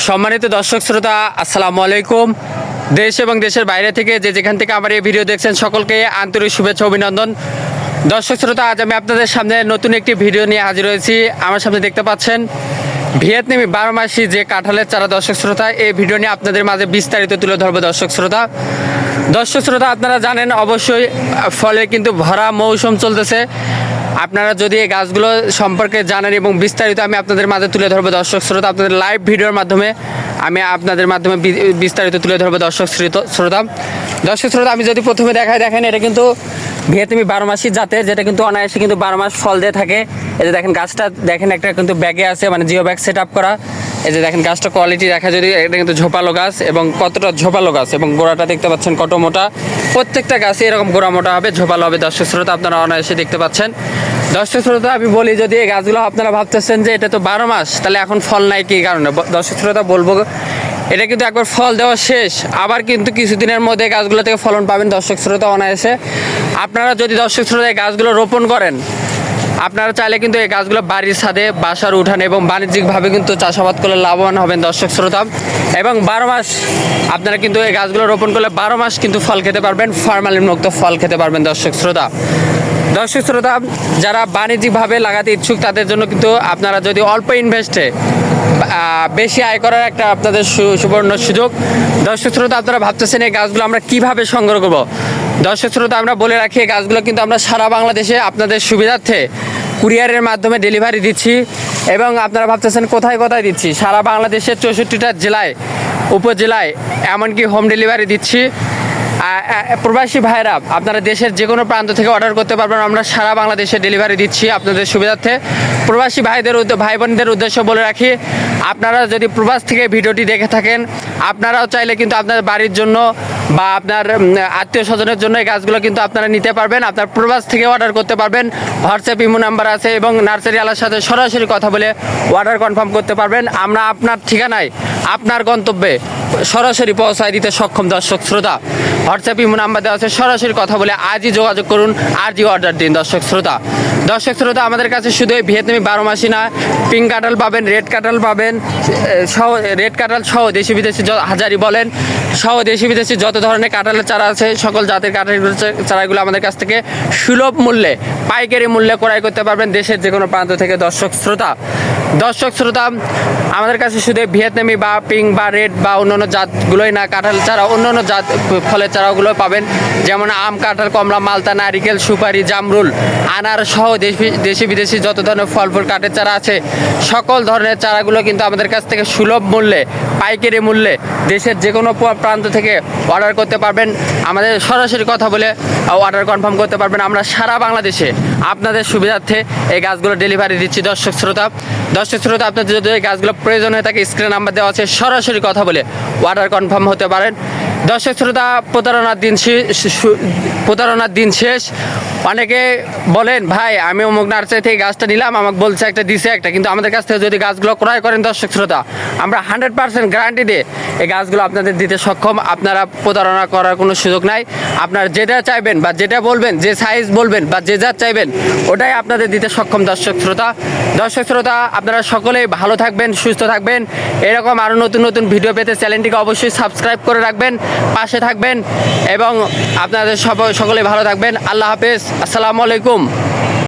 সম্মানিত দর্শক শ্রোতা, আসসালামু আলাইকুম। দেশ এবং দেশের বাইরে থেকে যেখান থেকে আমার এই ভিডিও দেখছেন সকলকে আন্তরিক শুভেচ্ছা অভিনন্দন। দর্শক শ্রোতা, আজ আমি আপনাদের সামনে নতুন একটি ভিডিও নিয়ে হাজির হয়েছি। আমার সামনে দেখতে পাচ্ছেন ভিয়েতনামি 12 মাসি যে কাঁঠালের চারা। দর্শক শ্রোতা, এই ভিডিও নিয়ে আপনাদের মাঝে বিস্তারিত তুলে ধরবো। দর্শক শ্রোতা, আপনারা জানেন অবশ্যই ফলে কিন্তু ভরা মৌসুম চলতেছে। আপনারা যদি এই গাছগুলো সম্পর্কে জানেন এবং বিস্তারিত আমি আপনাদের মাঝে তুলে ধরবো। দর্শক শ্রোতা, আপনাদের লাইভ ভিডিওর মাধ্যমে আমি আপনাদের মাধ্যমে বিস্তারিত তুলে ধরবো। দর্শক শ্রোতা, আমি যদি প্রথমে দেখেন এটা কিন্তু ভিয়েতনামি 12 মাসি জাতের, যেটা কিন্তু অনায়াসে কিন্তু 12 মাস ফল দিয়ে থাকে। এই যে দেখেন গাছটা, দেখেন একটা কিন্তু ব্যাগে আছে, মানে জিও ব্যাগ সেট আপ করা। এই যে দেখেন গাছটা কোয়ালিটি দেখা, যদি এটা কিন্তু ঝোপালো গাছ এবং কতটা ঝোপালো গাছ, এবং গোড়াটা দেখতে পাচ্ছেন কত মোটা। প্রত্যেকটা গাছে এরকম গোড়া মোটা হবে, ঝোপালো হবে। দর্শক শ্রোতা, আপনারা অনায়াসে দেখতে পাচ্ছেন। দর্শক শ্রোতা, আমি বলি, যদি এই গাছগুলো আপনারা ভাবতেছেন যে এটা তো 12 মাস, তাহলে এখন ফল নাই কি কারণে? দর্শক শ্রোতা, বলবো এটা কিন্তু একবার ফল দেওয়া শেষ, আবার কিন্তু কিছুদিনের মধ্যে গাছগুলো থেকে ফলন পাবেন। দর্শক শ্রোতা, অনায়াসে আপনারা যদি দর্শক শ্রোতা এই গাছগুলো রোপণ করেন, আপনারা চাইলে কিন্তু এই গাছগুলো বাড়ির ছাদে, বাসার উঠানে এবং বাণিজ্যিকভাবে কিন্তু চাষাবাদ করলে লাভবান হবেন। দর্শক শ্রোতা, এবং 12 মাস আপনারা কিন্তু এই গাছগুলো রোপণ করলে 12 মাস কিন্তু ফল খেতে পারবেন, ফরমালিন মুক্ত ফল খেতে পারবেন। দর্শক শ্রোতা, যারা বাণিজ্যিকভাবে লাগাতে ইচ্ছুক তাদের জন্য কিন্তু আপনারা যদি অল্প ইনভেস্টে বেশি আয় করার একটা আপনাদের সুবর্ণ সুযোগ। দর্শক শ্রোতা, আপনারা ভাবতেছেন এই গাছগুলো আমরা কিভাবে সংগ্রহ করব। দর্শক শ্রোতা, আমরা বলে রাখি এই গাছগুলো কিন্তু আমরা সারা বাংলাদেশে আপনাদের সুবিধার্থে কুরিয়ারের মাধ্যমে ডেলিভারি দিচ্ছি। এবং আপনারা ভাবতেছেন কোথায় দিচ্ছি, সারা বাংলাদেশের 64টা জেলায়, উপজেলায়, এমনকি হোম ডেলিভারি দিচ্ছি। প্রবাসী ভাইরা আপনারা দেশের যে কোনো প্রান্ত থেকে অর্ডার করতে পারবেন, আমরা সারা বাংলাদেশে ডেলিভারি দিচ্ছি আপনাদের সুবিধার্থে। প্রবাসী ভাই বোনদের উদ্দেশ্যে বলে রাখি, আপনারা যদি প্রবাস থেকে ভিডিওটি দেখে থাকেন, আপনারাও চাইলে কিন্তু আপনার বাড়ির জন্য বা আপনার আত্মীয় স্বজনের জন্য এই গাছগুলো কিন্তু আপনারা নিতে পারবেন। আপনার প্রবাস থেকে অর্ডার করতে পারবেন। হোয়াটসঅ্যাপ ইমো নাম্বার আছে এবং নার্সারি আলার সাথে সরাসরি কথা বলে অর্ডার কনফার্ম করতে পারবেন। আমরা আপনার ঠিকানায়, আপনার গন্তব্যে সরাসরি পৌঁছায় দিতে সক্ষম। দর্শক শ্রোতা, হোয়াটসঅ্যাপ ইমো নাম্বার দেওয়া আছে, সরাসরি কথা বলে আজই যোগাযোগ করুন, আজই অর্ডার দিন। দর্শক শ্রোতা, আমাদের কাছে শুধু এই ভিয়েতনামি 12 মাসি না, পিঙ্ক কাঁঠাল পাবেন, রেড কাঁঠাল পাবেন, রেড কাঁঠাল সহ দেশি বিদেশি হাজারি বলেন সহ দেশি বিদেশি যত ধরনের কাঁঠালের চারা আছে, সকল জাতের কাঁঠালের চারাগুলো আমাদের কাছ থেকে সুলভ মূল্যে, পাইকারি মূল্যে ক্রয় করতে পারবেন দেশের যে কোনো প্রান্ত থেকে। দর্শক শ্রোতা, আমাদের কাছে শুধু ভিয়েতনামি বা পিঙ্ক বা রেড বা অন্যান্য জাতগুলোই না, কাঁঠাল ছাড়া অন্যান্য জাত ফলের চারাগুলো পাবেন, যেমন আম, কাঁঠাল, কমলা, মালতা, নারিকেল, সুপারি, জামরুল, আনার সহ দেশি বিদেশি যত ধরনের ফল কাঠের চারা আছে, সকল ধরনের চারাগুলো কিন্তু আমাদের কাছ থেকে সুলভ মূল্যে, পাইকারি মূল্যে দেশের যে কোনো প্রান্ত থেকে অর্ডার করতে পারবেন। আমাদের সরাসরি কথা বলে অর্ডার কনফার্ম করতে পারবেন। আমরা সারা বাংলাদেশে আপনাদের সুবিধার্থে এই গাছগুলো ডেলিভারি দিচ্ছি। দর্শক শ্রোতা, আপনাদের যদি এই গাছগুলো প্রয়োজন হয়ে থাকে, স্ক্রিনে নাম্বার দেওয়া আছে, সরাসরি কথা বলে অর্ডার কনফার্ম হতে পারেন। দর্শক শ্রোতা, প্রতারণার দিন শেষ। অনেকে বলেন, ভাই আমি অমুক নার্সারি থেকে গাছটা নিলাম, আমাকে বলছে একটা, দিছে একটা, কিন্তু আমাদের কাছ থেকে যদি গাছগুলো ক্রয় করেন দর্শক শ্রোতা, আমরা 100% গ্যারান্টি দিয়ে এই গাছগুলো আপনাদের দিতে সক্ষম। আপনারা প্রতারণা করার কোনো সুযোগ নাই। আপনারা যেটা চাইবেন বা যেটা বলবেন, যে সাইজ বলবেন বা যে জাত চাইবেন, ওটাই আপনাদের দিতে সক্ষম। দর্শক শ্রোতা, আপনারা সকলেই ভালো থাকবেন, সুস্থ থাকবেন। এরকম আরও নতুন ভিডিও পেতে চ্যানেলটিকে অবশ্যই সাবস্ক্রাইব করে রাখবেন, পাশে থাকবেন, এবং আপনাদের সকলেই ভালো থাকবেন। আল্লাহ হাফেজ, আসসালামু আলাইকুম।